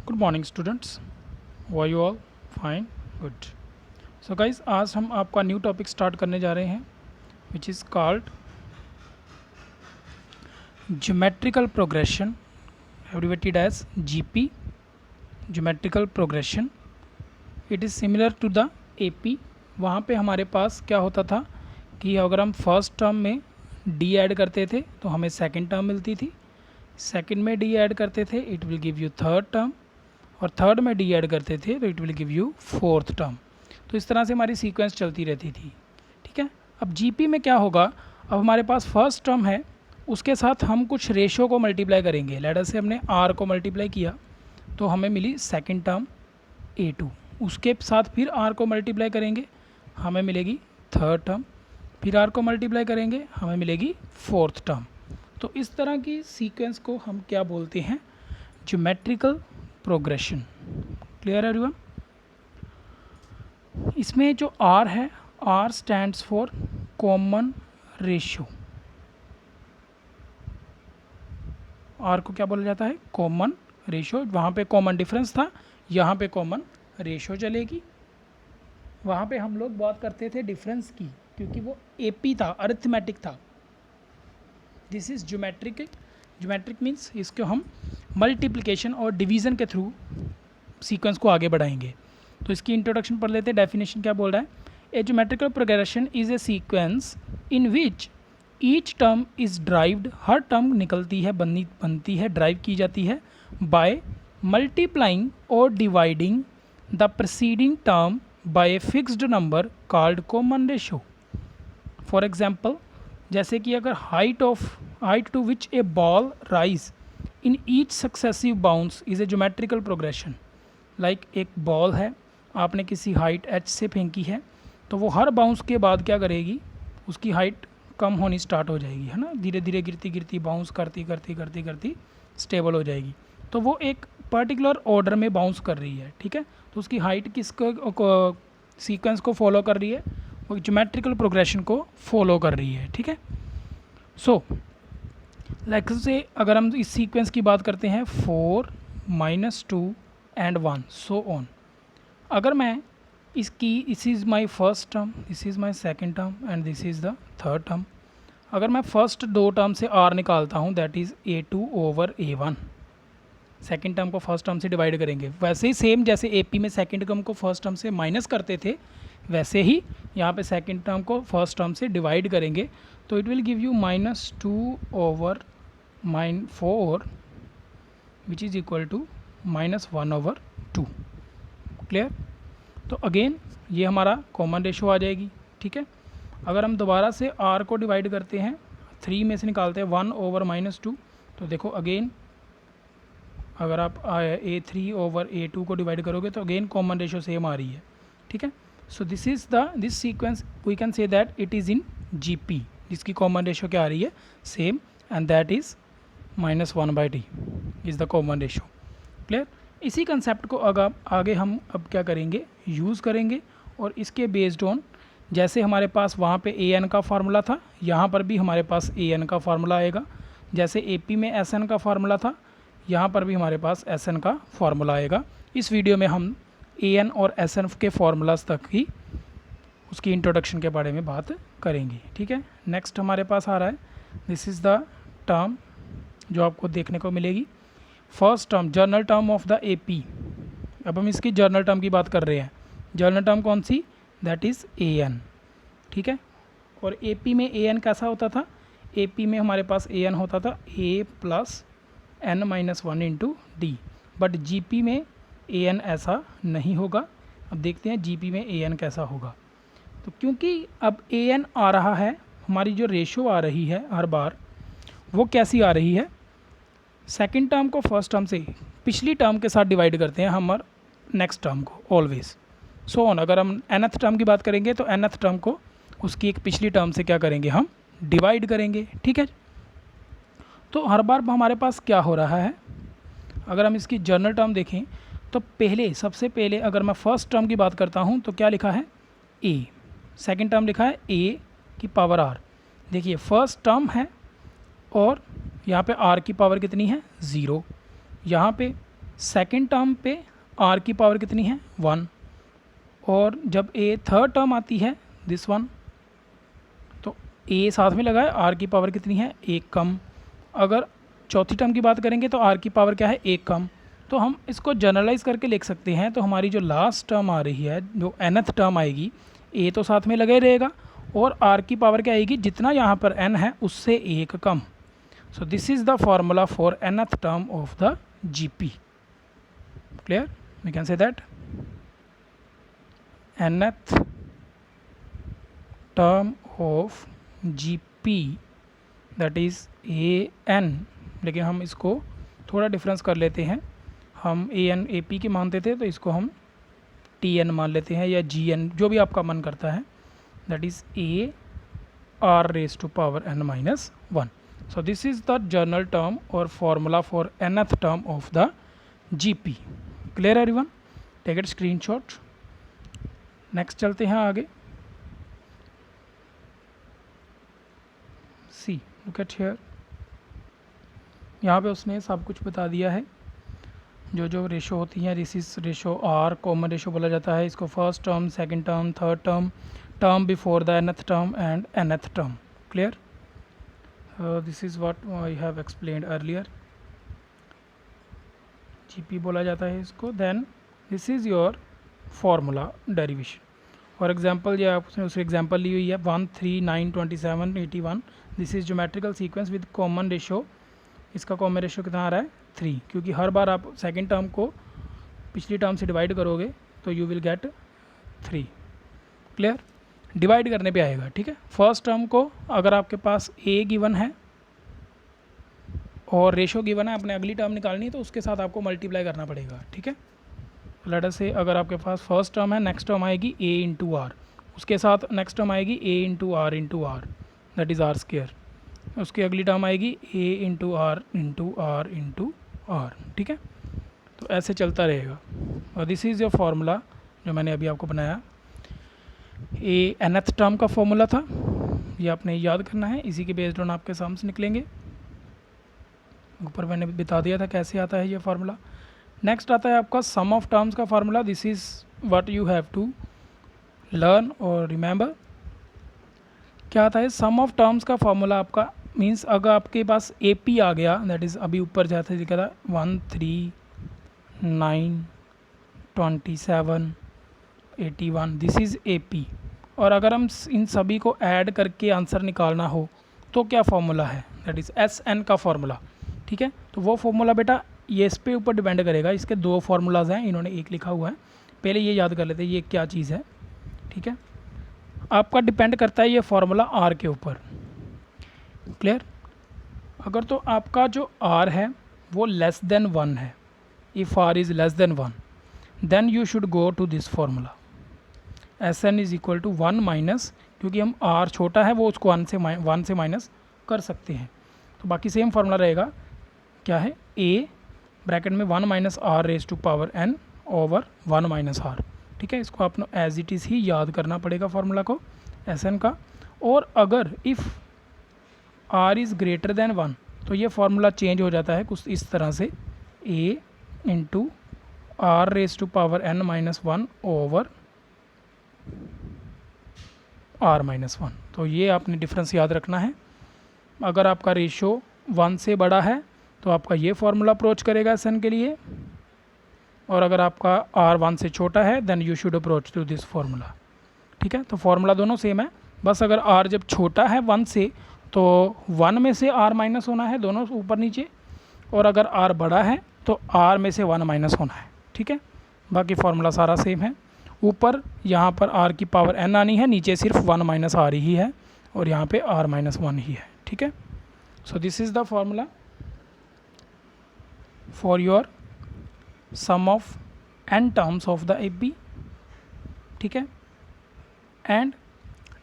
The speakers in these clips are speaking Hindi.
Good morning students, why you all fine good. So guys, आज हम आपका न्यू टॉपिक स्टार्ट करने जा रहे हैं which is called geometrical progression, abbreviated as GP. Geometrical progression it is similar to the AP. वहाँ पे हमारे पास क्या होता था कि अगर हम फर्स्ट टर्म में डी ऐड करते थे तो हमें सेकंड टर्म मिलती थी, सेकंड में डी ऐड करते थे it will give you third term, और थर्ड में डी ऐड करते थे तो it will give you fourth term. तो इस तरह से हमारी सीक्वेंस चलती रहती थी। ठीक है, अब जीपी में क्या होगा, अब हमारे पास फर्स्ट टर्म है, उसके साथ हम कुछ रेशो को मल्टीप्लाई करेंगे। लेटर से हमने आर को मल्टीप्लाई किया तो हमें मिली सेकंड टर्म A2, उसके साथ फिर आर को मल्टीप्लाई करेंगे हमें मिलेगी थर्ड टर्म, फिर आर को मल्टीप्लाई करेंगे हमें मिलेगी फोर्थ टर्म। तो इस तरह की सीक्वेंस को हम क्या बोलते हैं, ज्योमेट्रिकल प्रोग्रेशन। Clear everyone? इसमें जो आर है, R stands for common ratio. R को क्या बोला जाता है, कॉमन रेशियो। वहाँ पे कॉमन डिफरेंस था, यहाँ पे कॉमन रेशियो चलेगी। वहाँ पे हम लोग बात करते थे डिफरेंस की, क्योंकि वो एपी था, अरिथमेटिक था। This is geometric. Geometric means इसको हम मल्टीप्लिकेशन और डिवीज़न के थ्रू सीक्वेंस को आगे बढ़ाएंगे। तो इसकी इंट्रोडक्शन पढ़ लेते हैं। डेफिनेशन क्या बोल रहा है, a geometrical progression is a sequence in which each term is derived. हर टर्म निकलती है, बनती है, ड्राइव की जाती है बाय मल्टीप्लाइंग और dividing the preceding term by a fixed number called common ratio. For example, जैसे कि अगर height to which a ball rise in each successive bounce is a geometrical progression. Like एक बॉल है, आपने किसी हाइट h से फेंकी है, तो वो हर बाउंस के बाद क्या करेगी, उसकी हाइट कम होनी स्टार्ट हो जाएगी, है ना। धीरे धीरे गिरती गिरती बाउंस करती स्टेबल हो जाएगी। तो वो एक पर्टिकुलर ऑर्डर में बाउंस कर रही है। ठीक है, तो उसकी हाइट किसको सीक्वेंस को फॉलो कर रही है, वो ज्योमेट्रिकल प्रोग्रेशन को फॉलो कर रही है। ठीक है, सो लाइक से अगर हम इस सीक्वेंस की बात करते हैं 4 -2 एंड 1 सो ऑन। अगर मैं इसकी, this is my first term, this is my second term and this is the third term. अगर मैं फर्स्ट दो टर्म से आर निकालता हूँ, that is A2 over A1। Second term को फर्स्ट टर्म से डिवाइड करेंगे, वैसे ही सेम जैसे एपी में सेकेंड टर्म को फर्स्ट टर्म से माइनस करते थे, वैसे ही यहाँ पे सेकेंड टर्म को फर्स्ट टर्म से डिवाइड करेंगे। तो it will give you -2 over -4 which is equal to -1 over 2। Clear? तो अगेन ये हमारा कॉमन रेशो आ जाएगी। ठीक है, अगर हम दोबारा से आर को डिवाइड करते हैं, 3 में से निकालते हैं 1 ओवर -2, तो देखो अगेन अगर आप A3 ओवर A2 को डिवाइड करोगे तो अगेन कॉमन रेशो सेम आ रही है। ठीक है, so this sequence we can say that it is in GP, जिसकी कॉमन रेशो क्या आ रही है, same, and that is -1/d is the common ratio. Clear? इसी कंसेप्ट को आगे हम अब क्या करेंगे, यूज़ करेंगे, और इसके बेस्ड ऑन जैसे हमारे पास वहाँ पे AN का फार्मूला था, यहाँ पर भी हमारे पास AN का फार्मूला आएगा। जैसे AP में SN का फार्मूला था, यहाँ पर भी हमारे पास SN का फार्मूला आएगा। इस वीडियो में हम AN और SN के फार्मूलाज तक ही उसकी इंट्रोडक्शन के बारे में बात करेंगे। ठीक है, नेक्स्ट हमारे पास आ रहा है, दिस इज़ द टर्म जो आपको देखने को मिलेगी, first term, journal term of the AP। अब हम इसकी जर्नल टर्म की बात कर रहे हैं। जर्नल टर्म कौन सी, दैट इज़ AN। ठीक है, और AP में AN कैसा होता था, AP में हमारे पास AN होता था A + n-1 into D, but GP में AN ऐसा नहीं होगा। अब देखते हैं GP में AN कैसा होगा। तो क्योंकि अब AN आ रहा है, हमारी जो रेशो आ रही है हर बार, वो कैसी आ रही है, सेकंड टर्म को फर्स्ट टर्म से पिछली टर्म के साथ डिवाइड करते हैं हमारे नेक्स्ट टर्म को ऑलवेज। सो ऑन, अगर हम nth टर्म की बात करेंगे तो nth टर्म को उसकी एक पिछली टर्म से क्या करेंगे, हम डिवाइड करेंगे। ठीक है, तो हर बार हमारे पास क्या हो रहा है, अगर हम इसकी जर्नल टर्म देखें तो सबसे पहले अगर मैं फर्स्ट टर्म की बात करता हूँ तो क्या लिखा है, A। सेकंड टर्म लिखा है A की पावर R। देखिए फर्स्ट टर्म है और यहाँ पे R की पावर कितनी है, 0। यहाँ पे सेकंड टर्म पे आर की पावर कितनी है 1, और जब ए थर्ड टर्म आती है दिस वन, तो ए साथ में लगा है, आर की पावर कितनी है 1 कम। अगर चौथी टर्म की बात करेंगे तो आर की पावर क्या है 1 कम। तो हम इसको जनरलाइज करके लिख सकते हैं। तो हमारी जो लास्ट टर्म आ रही है, जो nth टर्म आएगी, ए तो साथ में लगा ही रहेगा, और आर की पावर क्या आएगी, जितना यहाँ पर n है उससे 1 कम। So this is the formula for nth term of the GP। Clear? We can say that nth term of GP that is AN, लेकिन हम इसको थोड़ा डिफरेंस कर लेते हैं। हम AN AP के मानते थे, तो इसको हम TN मान लेते हैं, या GN, जो भी आपका मन करता है। That is AR raise to power n minus 1। So this is the general term और formula for nth term of the GP। Clear everyone? Take it screenshot. Next चलते हैं आगे। सी लुक एट हियर, यहाँ पे उसने सब कुछ बता दिया है। जो रेशो होती हैं, this is ratio R, common ratio बोला जाता है इसको। First term, second term, third term, term before the nth term and nth term. Clear? This is what I have explained earlier. GP बोला जाता है इसको। Then this is your formula derivation. For example, ये आपने उसकी एग्जांपल ली हुई है 1, 3, 9, 27, 81। This is geometrical sequence with common ratio. इसका कॉमन रेशो कितना आ रहा है 3, क्योंकि हर बार आप सेकंड टर्म को पिछली टर्म से डिवाइड करोगे तो you will get 3। Clear? Divide करने पे आएगा, ठीक है। फर्स्ट टर्म को अगर आपके पास A गिवन है और रेशो गिवन है, अपने अगली टर्म निकालनी है, तो उसके साथ आपको मल्टीप्लाई करना पड़ेगा, ठीक है। लेट अस से अगर आपके पास फर्स्ट टर्म है, नेक्स्ट टर्म आएगी A इंटू आर, उसके साथ नेक्स्ट टर्म आएगी A into R that is R square, उसकी अगली टर्म आएगी A into R into R into R, ठीक है। तो ऐसे चलता रहेगा। और दिस इज़ योर फार्मूला जो मैंने अभी आपको बनाया। ए nth टर्म का फॉर्मूला था, ये आपने याद करना है, इसी के बेस्ड ऑन आपके सम्स निकलेंगे। ऊपर मैंने बता दिया था कैसे आता है ये फार्मूला। नेक्स्ट आता है आपका सम ऑफ टर्म्स का formula. This is what you have to learn और रिमेंबर। क्या आता है सम ऑफ टर्म्स का फार्मूला आपका मीन्स अगर आपके पास AP आ गया, दैट इज़ अभी ऊपर जाते लिखा था 1, 3, 9, 27, 81, दिस इज़ AP। और अगर हम इन सभी को ऐड करके आंसर निकालना हो तो क्या फार्मूला है, दैट इज़ SN का फार्मूला, ठीक है। तो वो फार्मूला बेटा ये इस पे ऊपर डिपेंड करेगा। इसके 2 फार्मूलाज हैं, इन्होंने एक लिखा हुआ है। पहले ये याद कर लेते हैं ये क्या चीज़ है, ठीक है। आपका डिपेंड करता है ये फार्मूला R के ऊपर। क्लियर? अगर तो आपका जो R है वो लेस देन 1 है, if R is less than 1 then you should go to this formula. SN is equal to 1 minus, क्योंकि हम R छोटा है वो उसको 1 से माइनस कर सकते हैं। तो बाकी सेम फार्मूला रहेगा, क्या है A ब्रैकेट में 1 minus R raise to power N over 1 minus R, ठीक है। इसको आपको एज इट इज़ ही याद करना पड़ेगा फार्मूला को SN का। और अगर if R is greater than 1 तो ये फार्मूला चेंज हो जाता है कुछ इस तरह से, A into R raise to power N minus 1 over R minus 1। तो ये आपने डिफरेंस याद रखना है। अगर आपका रेशो 1 से बड़ा है तो आपका ये फार्मूला अप्रोच करेगा SN के लिए, और अगर आपका R 1 से छोटा है then you should approach to this formula, ठीक है। तो फार्मूला दोनों सेम है, बस अगर R जब छोटा है 1 से तो 1 में से R माइनस होना है, दोनों ऊपर नीचे, और अगर R बड़ा है तो R में से 1 माइनस होना है, ठीक है। बाकी फार्मूला सारा सेम है। ऊपर यहाँ पर R की पावर N आनी है, नीचे सिर्फ 1 माइनस R ही है, और यहाँ पे R माइनस 1 ही है, ठीक है। So this is the formula for your sum of n terms of the AP, ठीक है। एंड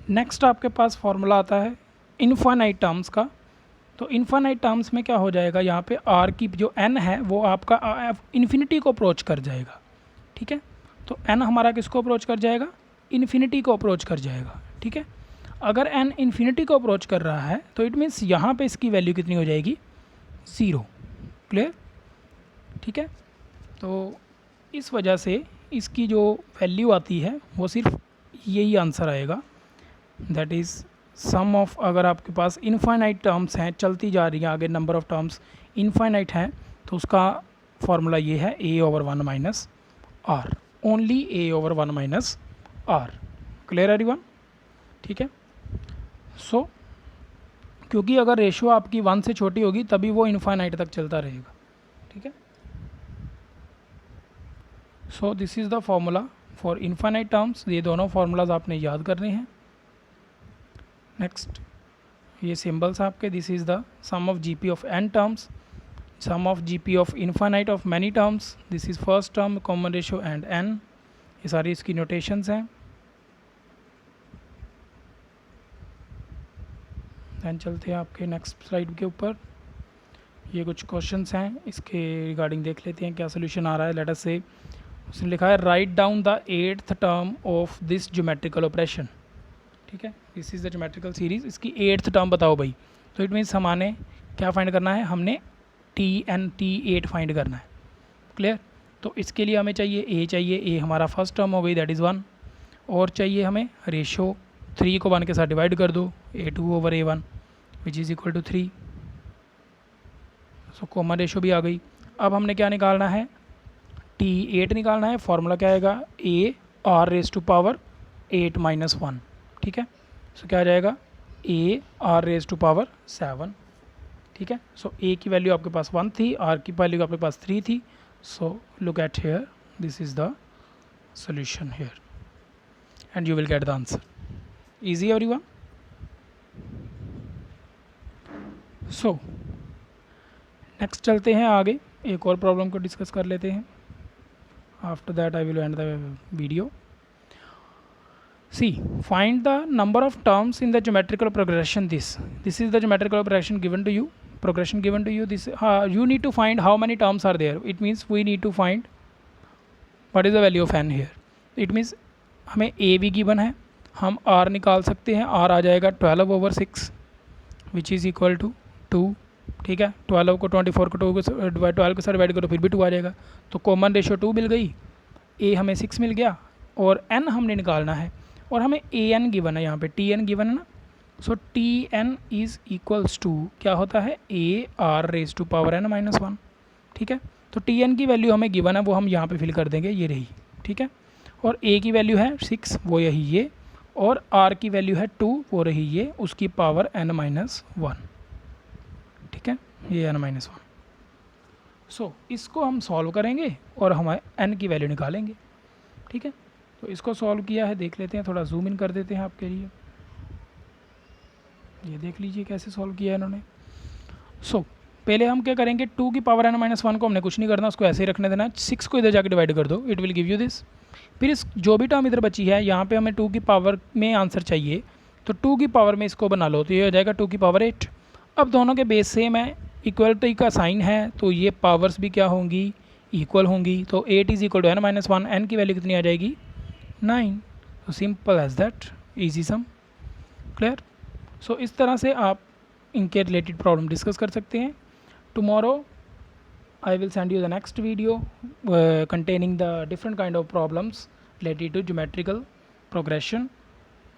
नेक्स्ट आपके पास फार्मूला आता है इनफाइनाइट टर्म्स का। तो इनफाइनाइट टर्म्स में क्या हो जाएगा, यहाँ पे R की जो n है वो आपका इन्फिनिटी को अप्रोच कर जाएगा, ठीक है। तो n हमारा किसको अप्रोच कर जाएगा, इन्फिनिटी को अप्रोच कर जाएगा, ठीक है। अगर n इन्फिनिटी को अप्रोच कर रहा है तो इट मीन्स यहाँ पे इसकी वैल्यू कितनी हो जाएगी 0। क्लियर? ठीक है। तो इस वजह से इसकी जो वैल्यू आती है वो सिर्फ यही आंसर आएगा, दैट इज़ सम ऑफ, अगर आपके पास इनफाइनाइट टर्म्स हैं, चलती जा रही हैं आगे, नंबर ऑफ़ टर्म्स इनफाइनाइट हैं, तो उसका फार्मूला ये है a/1 minus R, only a/1 minus R. Clear everyone? ठीक है। सो क्योंकि अगर रेशियो आपकी 1 से छोटी होगी तभी वो इनफाइनाइट तक चलता रहेगा। ठीक है। So this is the formula for infinite terms. ये दोनों फार्मूलाज आपने याद करने हैं। नेक्स्ट, ये सिंबल्स आपके, this is the sum of GP of n terms, sum of GP of infinite of many terms, this is first term, common ratio and n। ये सारी इसकी नोटेशंस हैं। दैन चलते हैं आपके नेक्स्ट स्लाइड के ऊपर। ये कुछ क्वेश्चंस हैं, इसके रिगार्डिंग देख लेते हैं क्या सोल्यूशन आ रहा है। लेट अस से उसने लिखा है write down the 8th term of this geometrical operation. ठीक है, this is the geometrical series, इसकी 8th टर्म बताओ भाई। तो इट मीन्स हमारे क्या फाइंड करना है, हमने T8 फाइंड करना है। क्लियर? तो इसके लिए हमें चाहिए a चाहिए, a हमारा फर्स्ट टर्म हो गई, दैट इज़ 1, और चाहिए हमें रेशो 3 को 1 के साथ डिवाइड कर दो, a2/a1 which is equal to 3। So common ratio भी आ गई। अब हमने क्या निकालना है, T8 निकालना है। फॉर्मूला क्या आएगा, a/8 माइनस 1। ठीक है, सो क्या आ जाएगा, a/7। ठीक है, सो a की वैल्यू आपके पास 1 थी, r की वैल्यू आपके पास 3 थी। So look at here, this is the solution here and you will get the answer. Easy everyone? So next चलते हैं आगे, एक और प्रॉब्लम को डिस्कस कर लेते हैं। After that I will and the video. See, find the number of terms in the geometrical progression. This is the geometrical progression given to you. This you need to find how many terms are there. It means we need to find what is the value of n here. It means हमें a भी गिवन है, हम r निकाल सकते हैं। r आ जाएगा 12/6 विच इज़ इक्वल टू 2। ठीक है, 12 को 24 को 2 को 12 के साथ डिवाइड करो, फिर भी 2 आ जाएगा। तो कॉमन रेशियो 2 मिल गई, a हमें 6 मिल गया, और n हमने निकालना है, और हमें an गिवन है, यहाँ पे tn गिवन है ना। सो tn इज़ इक्वल्स टू क्या होता है, ar⁻n-1। ठीक है, तो tn की वैल्यू हमें गिवन है, वो हम यहाँ पे फिल कर देंगे, ये रही। ठीक है, और a की वैल्यू है 6, वो यही ये, और r की वैल्यू है 2, वो रही ये, उसकी पावर n-1। ठीक है, ये n-1। सो इसको हम सॉल्व करेंगे और हमारे n की वैल्यू निकालेंगे। ठीक है, तो इसको सॉल्व किया है, देख लेते हैं, थोड़ा जूम इन कर देते हैं आपके लिए। ये देख लीजिए कैसे सॉल्व किया है इन्होंने। सो पहले हम क्या करेंगे, 2 की पावर n-1 को हमने कुछ नहीं करना, उसको ऐसे ही रखने देना है। 6 को इधर जाके डिवाइड कर दो, it will give you this. फिर इस जो भी टर्म इधर बची है, यहाँ पे हमें 2 की पावर में आंसर चाहिए, तो 2 की पावर में इसको बना लो, तो ये हो जाएगा 2 की पावर 8। अब दोनों के बेस सेम है, इक्वलिटी का साइन है, तो ये पावर्स भी क्या होंगी, इक्वल होंगी। तो 8 is equal to n-1, n की वैल्यू कितनी आ जाएगी, 9। तो simple as that, easy sum. Clear? So इस तरह से आप इनके रिलेटेड प्रॉब्लम डिस्कस कर सकते हैं। Tomorrow I will send you the next video containing the different kind of problems related to geometrical progression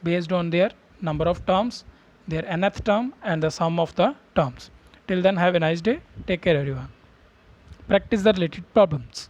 based on their number of terms, their nth term and the sum of the terms. Till then, have a nice day. Take care everyone. Practice the related problems.